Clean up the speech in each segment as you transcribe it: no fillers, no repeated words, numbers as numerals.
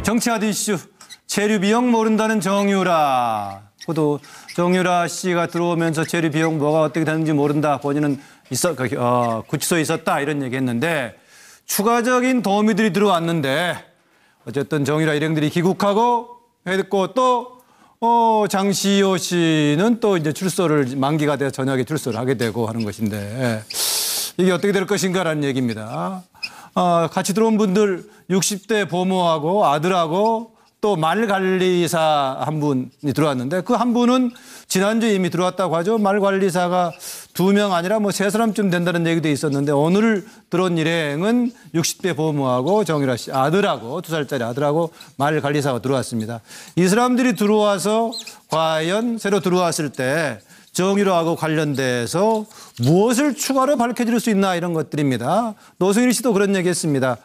정치화드 이슈, 체류 비용 모른다는 정유라. 또 정유라 씨가 들어오면서 체류 비용 뭐가 어떻게 되는지 모른다. 본인은 구치소에 있었다 이런 얘기했는데 추가적인 도우미들이 들어왔는데 어쨌든 정유라 일행들이 귀국하고 했고 또 장시호 씨는 또 이제 출소를 만기가 돼서 저녁에 출소를 하게 되고 하는 것인데 이게 어떻게 될 것인가라는 얘기입니다. 같이 들어온 분들 60대 보모하고 아들하고 또 말관리사 한 분이 들어왔는데 그 한 분은 지난주에 이미 들어왔다고 하죠. 말관리사가 2명 아니라 뭐 3사람쯤 된다는 얘기도 있었는데 오늘 들어온 일행은 60대 보모하고 정유라 씨 아들하고 2살짜리 아들하고 말관리사가 들어왔습니다. 이 사람들이 들어와서 과연 새로 들어왔을 때 정유라하고 관련돼서 무엇을 추가로 밝혀질 수 있나 이런 것들입니다. 노승일 씨도 그런 얘기했습니다.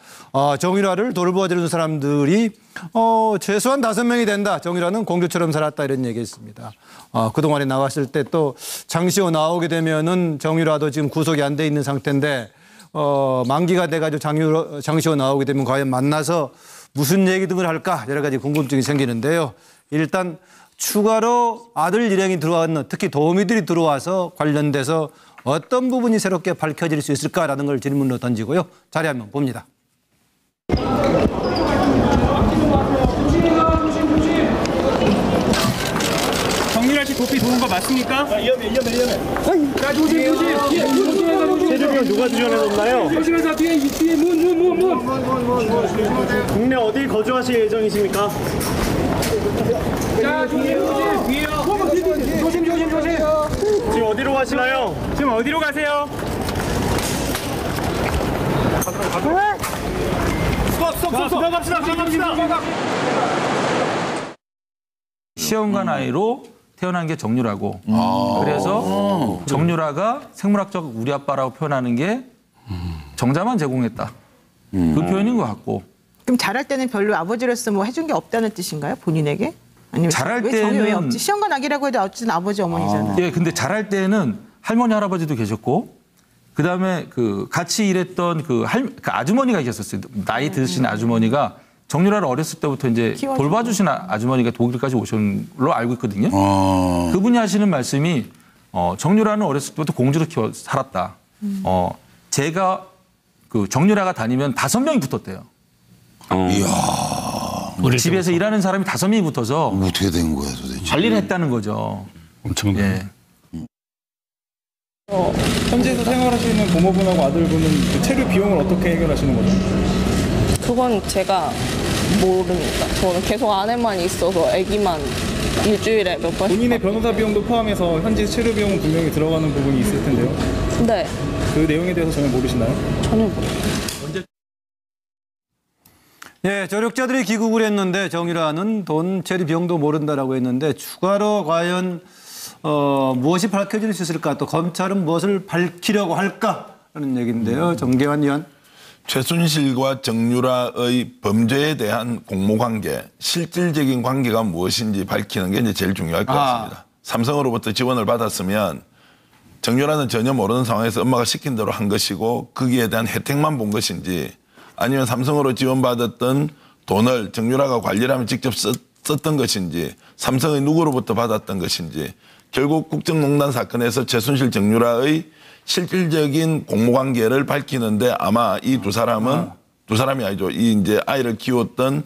정유라를 돌보아주는 사람들이 최소한 5명이 된다. 정유라는 공주처럼 살았다 이런 얘기했습니다. 그동안에 나왔을 때 또 장시호 나오게 되면은 정유라도 지금 구속이 안 돼 있는 상태인데 만기가 돼가지고 장시호 나오게 되면 과연 만나서 무슨 얘기 등을 할까 여러 가지 궁금증이 생기는데요. 일단 추가로 아들 일행이 들어왔는 특히 도우미들이 들어와서 관련돼서 어떤 부분이 새롭게 밝혀질 수 있을까라는 걸 질문으로 던지고요. 자리 한번 봅니다. 정유라 씨 도피 도는 거 맞습니까? 위험해. 자, 조심. 체류비용 누가 지원해줬나요? 조심해서 뒤에 문. 국내 어디 거주하실 예정이십니까? 자, 뒤에요. 조심. 지금 어디로 가시나요? 지금 어디로 가세요? 스톱 갑시다. 시험관 아이로 태어난 게 정유라고. 그래서 정유라가 생물학적 우리 아빠라고 표현하는 게 정자만 제공했다. 그 표현인 것 같고. 그럼 잘할 때는 별로 아버지로서 뭐 해준 게 없다는 뜻인가요? 본인에게? 아니면 잘할 왜 정이 왜 때는 없지? 시험관 아기라고 해도 어쨌든 아버지 어머니잖아요. 예, 근데 잘할 때는 할머니 할아버지도 계셨고 그다음에 그 같이 일했던 그 아주머니가 계셨어요. 나이 드신 아주머니가 정유라를 어렸을 때부터 이제 돌봐주신 아주머니가 독일까지 오신 걸로 알고 있거든요. 그분이 하시는 말씀이 정유라는 어렸을 때부터 공주로 살았다. 제가 그 정유라가 다니면 5명이 붙었대요. 이야. 집에서 일하는 사람이 5명이 붙어서 어떻게 된 거야 도대체? 관리를 했다는 거죠. 엄청나네. 예. 현지에서 생활하시는 고모분하고 아들분은 그 체류 비용을 어떻게 해결하시는 거죠? 그건 제가 모릅니다. 저는 계속 안에만 있어서 아기만 일주일에 몇 번. 본인의 변호사 비용도 포함해서 현지 체류 비용은 분명히 들어가는 부분이 있을 텐데요. 네. 그 내용에 대해서 전혀 모르시나요? 전혀 모릅니다. 예, 조력자들이 귀국을 했는데 정유라는 돈 체류 비용도 모른다라고 했는데 추가로 과연 무엇이 밝혀질 수 있을까? 또 검찰은 무엇을 밝히려고 할까라는 얘기인데요. 정계환 의원. 최순실과 정유라의 범죄에 대한 공모관계, 실질적인 관계가 무엇인지 밝히는 게 이제 제일 중요할 것 같습니다. 삼성으로부터 지원을 받았으면 정유라는 전혀 모르는 상황에서 엄마가 시킨 대로 한 것이고 거기에 대한 혜택만 본 것인지 아니면 삼성으로 지원받았던 돈을 정유라가 관리를 하면 직접 썼던 것인지 삼성의 누구로부터 받았던 것인지 결국 국정농단 사건에서 최순실 정유라의 실질적인 공모관계를 밝히는데 아마 이 두 사람이 아니죠. 이 이제 아이를 키웠던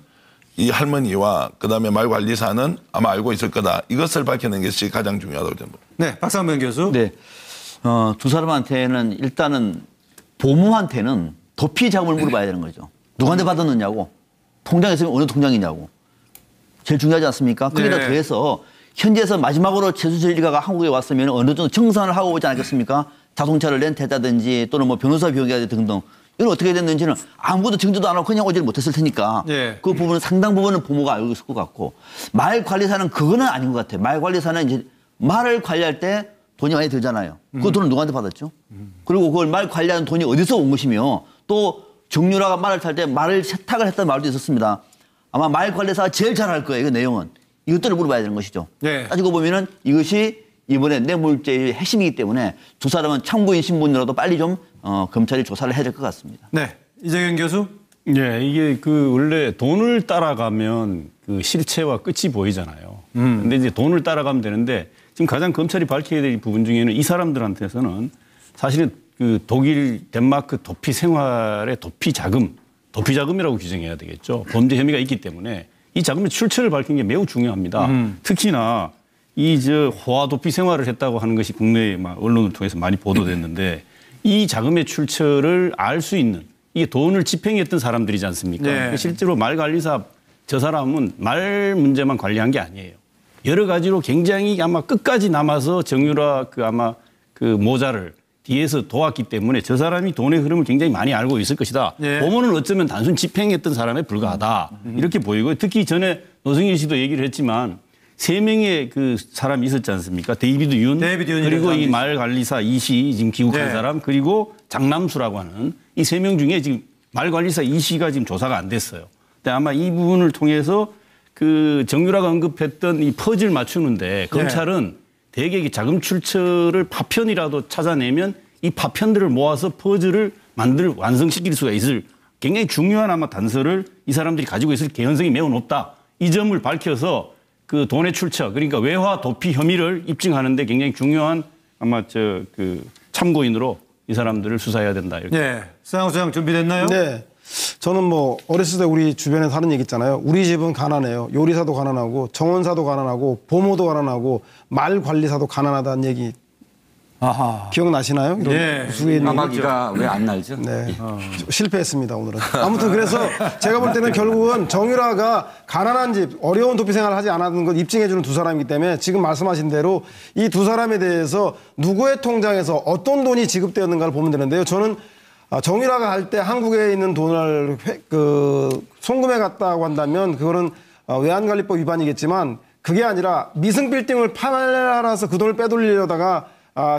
이 할머니와 그다음에 말관리사는 아마 알고 있을 거다. 이것을 밝히는 것이 가장 중요하다고 봅니다. 네, 박상면 교수. 네, 두 사람한테는 일단은 보모한테는 도피 자금을 물어봐야 되는 거죠. 누구한테 받았느냐고. 통장에 있으면 어느 통장이냐고. 제일 중요하지 않습니까? 거기다 네. 더해서 현지에서 마지막으로 최순실 일가가 한국에 왔으면 어느 정도 정산을 하고 오지 않겠습니까? 자동차를 렌트했다든지 또는 뭐 변호사 비용이라든지 등등. 이건 어떻게 됐는지는 아무것도 증거도 안 하고 그냥 오지를 못했을 테니까 네. 그 부분은 상당 부분은 부모가 알고 있을 것 같고 말 관리사는 그거는 아닌 것 같아요. 말 관리사는 이제 말을 관리할 때 돈이 많이 들잖아요. 그 돈을 누구한테 받았죠? 그리고 그걸 말 관리하는 돈이 어디서 온 것이며 또 정유라가 말을 탈 때 말을 세탁을 했다는 말도 있었습니다. 아마 말 관리사가 제일 잘 알 거예요. 그 내용은. 이것들을 물어봐야 되는 것이죠. 네. 따지고 보면은 이것이 이번에 뇌물죄의 핵심이기 때문에 두 사람은 참고인 신분이라도 빨리 좀 검찰이 조사를 해야 될 것 같습니다. 네, 이재경 교수. 예, 이게 그 원래 돈을 따라가면 그 실체와 끝이 보이잖아요. 근데 이제 돈을 따라가면 되는데 지금 가장 검찰이 밝혀야 될 부분 중에는 이 사람들한테서는 사실은 그 독일, 덴마크 도피 생활의 도피 자금이라고 규정해야 되겠죠. 범죄 혐의가 있기 때문에 이 자금의 출처를 밝힌 게 매우 중요합니다. 특히나 이 호화 도피 생활을 했다고 하는 것이 국내 언론을 통해서 많이 보도됐는데 이 자금의 출처를 알 수 있는 이게 돈을 집행했던 사람들이지 않습니까? 네. 실제로 말관리사 저 사람은 말 문제만 관리한 게 아니에요. 여러 가지로 굉장히 아마 끝까지 남아서 정유라 그 모자를 뒤에서 도왔기 때문에 저 사람이 돈의 흐름을 굉장히 많이 알고 있을 것이다. 네. 보면은 어쩌면 단순 집행했던 사람에 불과하다. 이렇게 보이고 특히 전에 노승일 씨도 얘기를 했지만 3명의 그 사람이 있었지 않습니까? 데이비드 윤 그리고 이 말관리사 이 씨 지금 귀국한 네. 사람 그리고 장남수라고 하는 이 3명 중에 지금 말관리사 이 씨가 지금 조사가 안 됐어요. 근데 아마 이 부분을 통해서 그 정유라가 언급했던 이 퍼즐 맞추는데 검찰은 대개 자금 출처를 파편이라도 찾아내면 이 파편들을 모아서 퍼즐을 완성시킬 수가 있을 굉장히 중요한 아마 단서를 이 사람들이 가지고 있을 개연성이 매우 높다. 이 점을 밝혀서 그 돈의 출처 그러니까 외화 도피 혐의를 입증하는데 굉장히 중요한 아마 그 참고인으로 이 사람들을 수사해야 된다. 이렇게. 네. 수상호 소장 준비됐나요? 네. 저는 뭐 어렸을 때 우리 주변에서 하는 얘기 있잖아요. 우리 집은 가난해요. 요리사도 가난하고 정원사도 가난하고 보모도 가난하고 말 관리사도 가난하다는 얘기 아하. 기억나시나요? 이런 예. 우스갯 까마귀가 왜 안 날죠? 네. 실패했습니다, 오늘은. 아무튼 그래서 제가 볼 때는 결국은 정유라가 가난한 집, 어려운 도피 생활을 하지 않았는 걸 입증해주는 두 사람이기 때문에 지금 말씀하신 대로 이 두 사람에 대해서 누구의 통장에서 어떤 돈이 지급되었는가를 보면 되는데요. 저는 정유라가 할 때 한국에 있는 돈을 송금해 갔다고 한다면 그거는 외환관리법 위반이겠지만 그게 아니라 미승빌딩을 팔아서 그 돈을 빼돌리려다가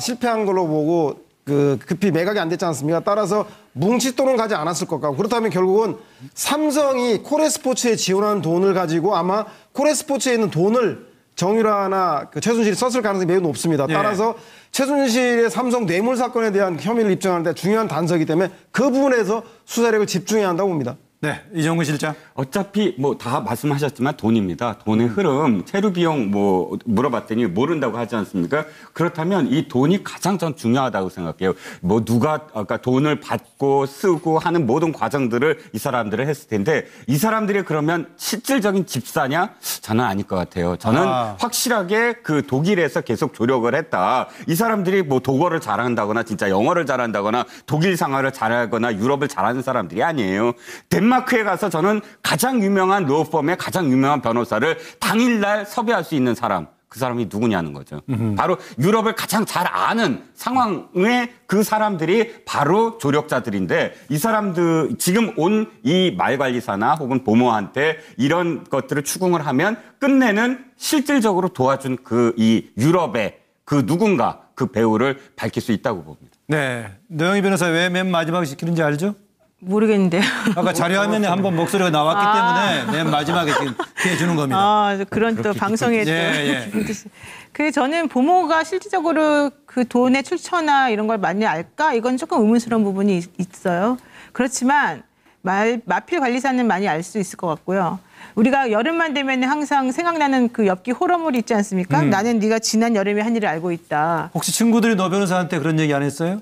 실패한 걸로 보고 급히 매각이 안 됐지 않습니까? 따라서 뭉칫돈은 가지 않았을 것 같고 그렇다면 결국은 삼성이 코레스포츠에 지원한 돈을 가지고 아마 코레스포츠에 있는 돈을 정유라나 최순실이 썼을 가능성이 매우 높습니다. 따라서 최순실의 삼성 뇌물 사건에 대한 혐의를 입증하는 데 중요한 단서이기 때문에 그 부분에서 수사력을 집중해야 한다고 봅니다. 네, 이정근 실장. 어차피 뭐 다 말씀하셨지만 돈입니다. 돈의 흐름, 체류 비용 뭐 물어봤더니 모른다고 하지 않습니까? 그렇다면 이 돈이 가장 전 중요하다고 생각해요. 뭐 누가 아까 돈을 받고 쓰고 하는 모든 과정들을 이 사람들을 했을 텐데 이 사람들이 그러면 실질적인 집사냐? 저는 아닐 것 같아요. 저는 확실하게 그 독일에서 계속 조력을 했다. 이 사람들이 뭐 독어를 잘한다거나 진짜 영어를 잘한다거나 독일 상하를 잘하거나 유럽을 잘하는 사람들이 아니에요. 덴마크에 가서 저는 가장 유명한 로펌의 가장 유명한 변호사를 당일날 섭외할 수 있는 사람, 그 사람이 누구냐는 거죠. 바로 유럽을 가장 잘 아는 상황의 그 사람들이 바로 조력자들인데 이 사람들 지금 온 이 말관리사나 혹은 보모한테 이런 것들을 추궁을 하면 끝내는 실질적으로 도와준 이 유럽의 그 누군가 그 배우를 밝힐 수 있다고 봅니다. 네. 노영희 변호사 왜 맨 마지막에 시키는지 알죠? 모르겠는데요. 아까 자료화면에 한번 목소리가 나왔기 때문에 맨 마지막에 지금 피해 주는 겁니다. 그런 또 방송에 또. 저는 보모가 실질적으로 그 돈의 출처나 이런 걸 많이 알까? 이건 조금 의문스러운 부분이 있어요. 그렇지만 마필 관리사는 많이 알 수 있을 것 같고요. 우리가 여름만 되면 항상 생각나는 그 엽기 호러물이 있지 않습니까? 나는 네가 지난 여름에 한 일을 알고 있다. 혹시 친구들이 노 변호사한테 그런 얘기 안 했어요?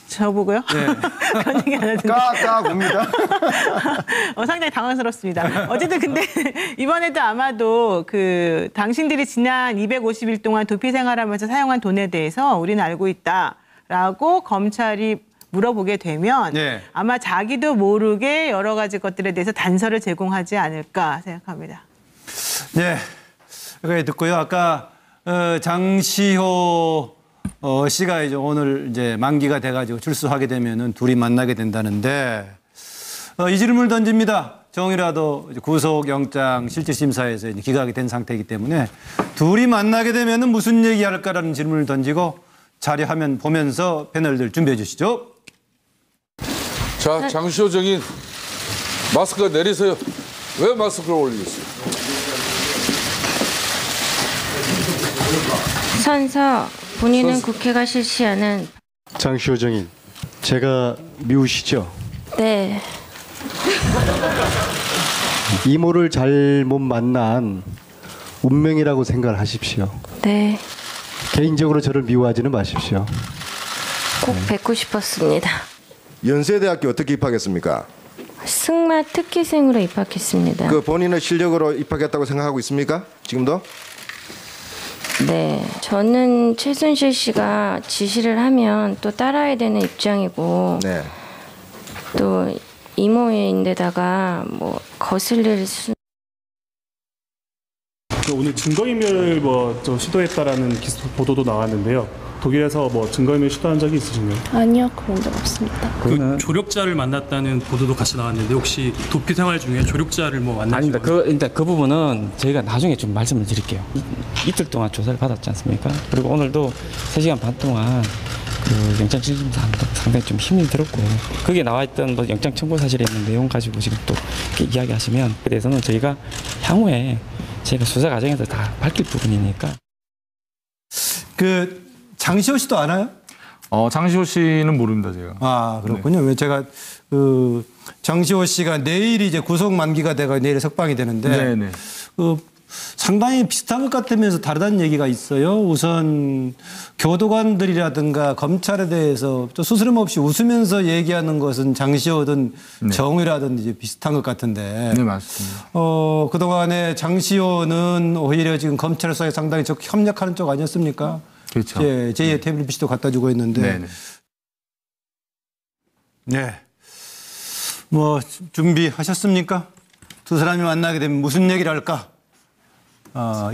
저보고요? 네. 그런 얘기 안 하던데. 봅니다. 상당히 당황스럽습니다. 어쨌든 근데 이번에도 아마도 그 당신들이 지난 250일 동안 도피 생활하면서 사용한 돈에 대해서 우리는 알고 있다라고 검찰이 물어보게 되면 아마 자기도 모르게 여러 가지 것들에 대해서 단서를 제공하지 않을까 생각합니다. 네. 여기까지 듣고요. 아까 장시호 씨가 이제 오늘 이제 만기가 돼가지고 출소하게 되면은 둘이 만나게 된다는데 이 질문을 던집니다. 정유라도 구속영장 실질심사에서 이제 기각이 된 상태이기 때문에 둘이 만나게 되면은 무슨 얘기할까라는 질문을 던지고 자료화면 보면서 패널들 준비해 주시죠. 자, 장시호 정인 마스크 내리세요. 왜 마스크를 올리겠어요? 선서 본인은 국회가 실시하는 장시호 정인 제가 미우시죠? 네. 이모를 잘못 만난 운명이라고 생각을 하십시오. 네, 개인적으로 저를 미워하지는 마십시오. 꼭 뵙고 싶었습니다. 연세대학교 어떻게 입학했습니까? 승마 특기생으로 입학했습니다. 그 본인의 실력으로 입학했다고 생각하고 있습니까? 지금도? 네, 저는 최순실 씨가 지시를 하면 또 따라야 되는 입장이고 네. 또 이모인데다가 뭐 거슬릴 수 오늘 증거인멸 좀 시도했다라는 보도도 나왔는데요. 독일에서 증거인멸 시도한 적이 있으신가요? 아니요, 그런 적 없습니다. 그 조력자를 만났다는 보도도 같이 나왔는데 혹시 도피 생활 중에 조력자를 만났나요? 아닙니다. 일단 그 부분은 저희가 나중에 좀 말씀을 드릴게요. 이틀 동안 조사를 받았지 않습니까? 그리고 오늘도 3시간 반 동안 그 영장 실질심사 상당히 좀 힘이 들었고 거기에 나와 있던 영장 청구 사실에 있는 내용 가지고 지금 또 이렇게 이야기하시면 그에 대해서는 저희가 향후에 저희가 수사 과정에서 다 밝힐 부분이니까. 그 장시호 씨도 아나요? 장시호 씨는 모릅니다, 제가. 아, 그렇군요. 왜 제가 장시호 씨가 내일 이제 구속 만기가 돼가 내일 석방이 되는데 네네. 상당히 비슷한 것 같으면서 다르다는 얘기가 있어요. 우선 교도관들이라든가 검찰에 대해서 또 스스럼 없이 웃으면서 얘기하는 것은 장시호든 정유라든 이제 비슷한 것 같은데. 네, 맞습니다. 그동안에 장시호는 오히려 지금 검찰 수사에 상당히 협력하는 쪽 아니었습니까? 그렇죠. 제2의 태블릿도 갖다 주고 있는데. 네네. 네. 준비하셨습니까? 두 사람이 만나게 되면 무슨 얘기를 할까?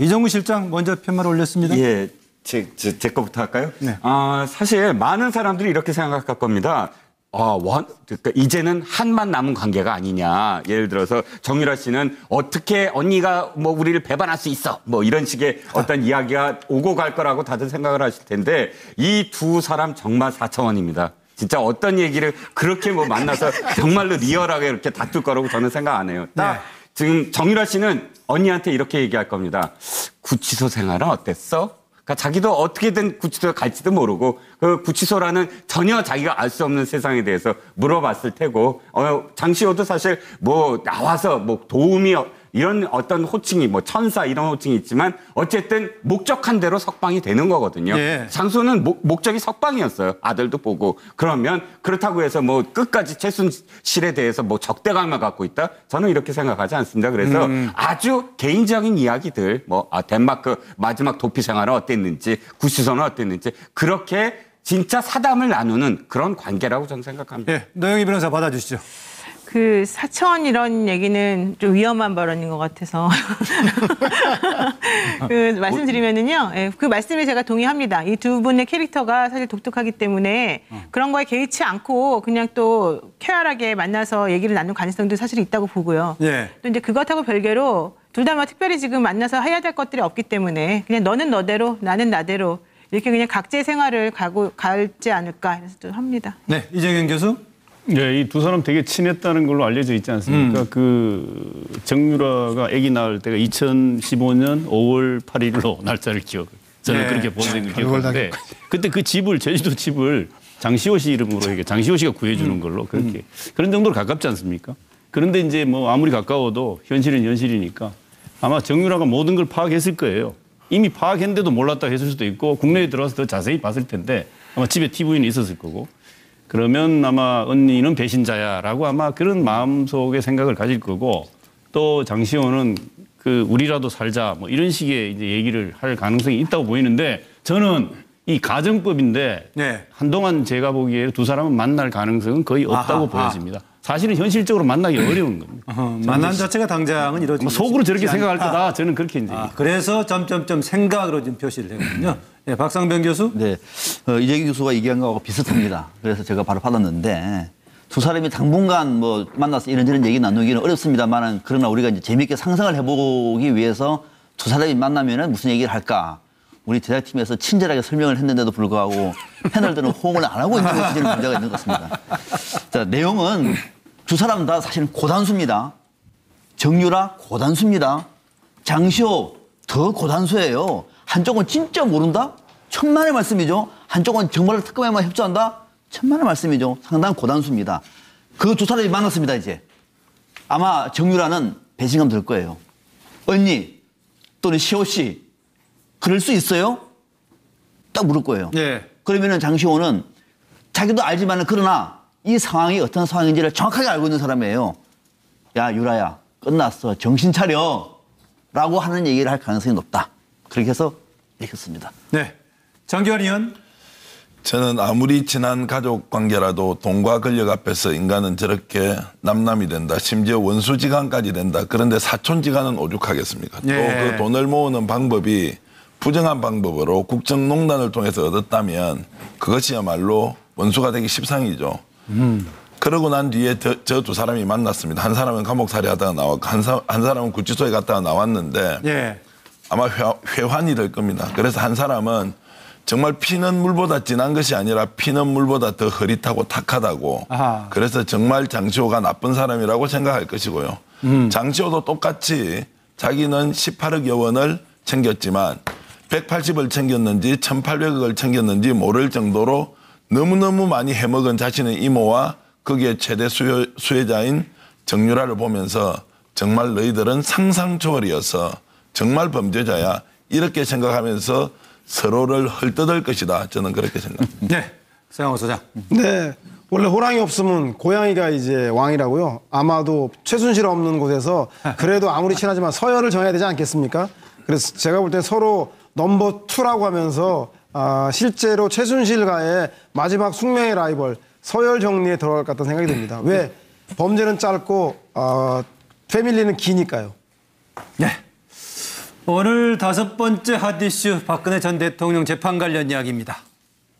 이정무 실장 먼저 편말 올렸습니다. 예, 제 거부터 할까요? 네. 사실 많은 사람들이 이렇게 생각할 겁니다. 그러니까 이제는 한만 남은 관계가 아니냐. 예를 들어서 정유라 씨는 어떻게 언니가 우리를 배반할 수 있어. 이런 식의 어떤 이야기가 오고 갈 거라고 다들 생각을 하실 텐데 이 두 사람 정말 4차원입니다. 진짜 어떤 얘기를 그렇게 만나서 정말로 리얼하게 이렇게 다툴 거라고 저는 생각 안 해요. 지금 정유라 씨는 언니한테 이렇게 얘기할 겁니다. 구치소 생활은 어땠어? 그러니까 자기도 어떻게든 구치소에 갈지도 모르고 그 구치소라는 전혀 자기가 알 수 없는 세상에 대해서 물어봤을 테고 장시호도 사실 나와서 도움이 이런 어떤 호칭이 천사 이런 호칭이 있지만 어쨌든 목적한 대로 석방이 되는 거거든요. 예. 장소는 목적이 석방이었어요. 아들도 보고. 그러면 그렇다고 해서 끝까지 최순실에 대해서 적대감을 갖고 있다? 저는 이렇게 생각하지 않습니다. 그래서 아주 개인적인 이야기들 덴마크 마지막 도피 생활은 어땠는지 구치소는 어땠는지 그렇게 진짜 사담을 나누는 그런 관계라고 저는 생각합니다. 예, 노영희 변호사 받아주시죠. 그 사천 이런 얘기는 좀 위험한 발언인 것 같아서 말씀드리면은요, 그 말씀에 제가 동의합니다. 이 두 분의 캐릭터가 사실 독특하기 때문에 그런 거에 개의치 않고 그냥 또 쾌활하게 만나서 얘기를 나눌 가능성도 사실 있다고 보고요. 예. 또 이제 그것하고 별개로 둘 다 특별히 지금 만나서 해야 될 것들이 없기 때문에 그냥 너는 너대로 나는 나대로 이렇게 그냥 각자의 생활을 갈지 않을까 해서 좀 합니다. 네, 이재경 교수. 네, 이 두 사람 되게 친했다는 걸로 알려져 있지 않습니까? 정유라가 아기 낳을 때가 2015년 5월 8일로 날짜를 저는 그렇게 보낸 걸 기억하는데 그때 그 집을 제주도 집을 장시호 씨 이름으로 이게 장시호 씨가 구해주는 걸로 그렇게 그런 정도로 가깝지 않습니까? 그런데 이제 아무리 가까워도 현실은 현실이니까 아마 정유라가 모든 걸 파악했을 거예요. 이미 파악했는데도 몰랐다 했을 수도 있고 국내에 들어와서 더 자세히 봤을 텐데 아마 집에 TV는 있었을 거고 그러면 아마 언니는 배신자야라고 아마 그런 마음속의 생각을 가질 거고 또 장시호는 우리라도 살자 이런 식의 이제 얘기를 할 가능성이 있다고 보이는데 저는 이 가정법인데 한동안 제가 보기에 두 사람은 만날 가능성은 거의 없다고 보여집니다. 사실은 현실적으로 만나기 어려운 겁니다. 만남 자체가 당장은 이루어지지 속으로 저렇게 생각할 거다. 저는 그렇게 이제. 그래서 점점점 생각으로 좀 표시를 했거든요. 네, 박상병 교수. 네, 이재경 교수가 얘기한 거하고 비슷합니다. 그래서 제가 바로 받았는데 두 사람이 당분간 만나서 이런저런 얘기 나누기는 어렵습니다만 그러나 우리가 이제 재미있게 상상을 해보기 위해서 두 사람이 만나면은 무슨 얘기를 할까? 우리 제작팀에서 친절하게 설명을 했는데도 불구하고 패널들은 호응을 안 하고 있는 것이 지금 문제가 있는 것 같습니다. 자, 내용은 두 사람 다 사실은 고단수입니다. 정유라 고단수입니다. 장시호 더 고단수예요. 한쪽은 진짜 모른다? 천만의 말씀이죠. 한쪽은 정말 특검에만 협조한다? 천만의 말씀이죠. 상당한 고단수입니다. 그 두 사람이 만났습니다, 이제. 아마 정유라는 배신감 들 거예요. 언니 또는 시호 씨 그럴 수 있어요? 딱 물을 거예요. 예. 그러면은 장시호는 자기도 알지만은 그러나 이 상황이 어떤 상황인지를 정확하게 알고 있는 사람이에요. 야 유라야 끝났어 정신 차려 라고 하는 얘기를 할 가능성이 높다. 그렇게 해서 읽혔습니다. 네. 정기환 의원. 저는 아무리 친한 가족 관계라도 돈과 권력 앞에서 인간은 저렇게 남남이 된다. 심지어 원수지간까지 된다. 그런데 사촌지간은 오죽하겠습니까? 예. 또 그 돈을 모으는 방법이 부정한 방법으로 국정농단을 통해서 얻었다면 그것이야말로 원수가 되기 십상이죠. 그러고 난 뒤에 저 두 사람이 만났습니다. 한 사람은 감옥살이 하다가 나왔고 한 사람은 구치소에 갔다가 나왔는데 예. 아마 회환이 될 겁니다. 그래서 한 사람은 정말 피는 물보다 진한 것이 아니라 피는 물보다 더 흐릿하고 탁하다고. 아하. 그래서 정말 장시호가 나쁜 사람이라고 생각할 것이고요. 장시호도 똑같이 자기는 18억여 원을 챙겼지만 180을 챙겼는지 1,800억을 챙겼는지 모를 정도로 너무너무 많이 해먹은 자신의 이모와 거기에 최대 수혜자인 정유라를 보면서 정말 너희들은 상상 초월이어서 정말 범죄자야. 이렇게 생각하면서 서로를 헐뜯을 것이다. 저는 그렇게 생각합니다. 네. 서영호 소장. 네. 원래 호랑이 없으면 고양이가 이제 왕이라고요. 아마도 최순실 없는 곳에서 그래도 아무리 친하지만 서열을 정해야 되지 않겠습니까? 그래서 제가 볼 때 서로 넘버 2라고 하면서 실제로 최순실과의 마지막 숙명의 라이벌 서열 정리에 들어갈 것 같다는 생각이 듭니다. 왜? 범죄는 짧고 패밀리는 기니까요. 네. 오늘 5번째 핫이슈 박근혜 전 대통령 재판 관련 이야기입니다.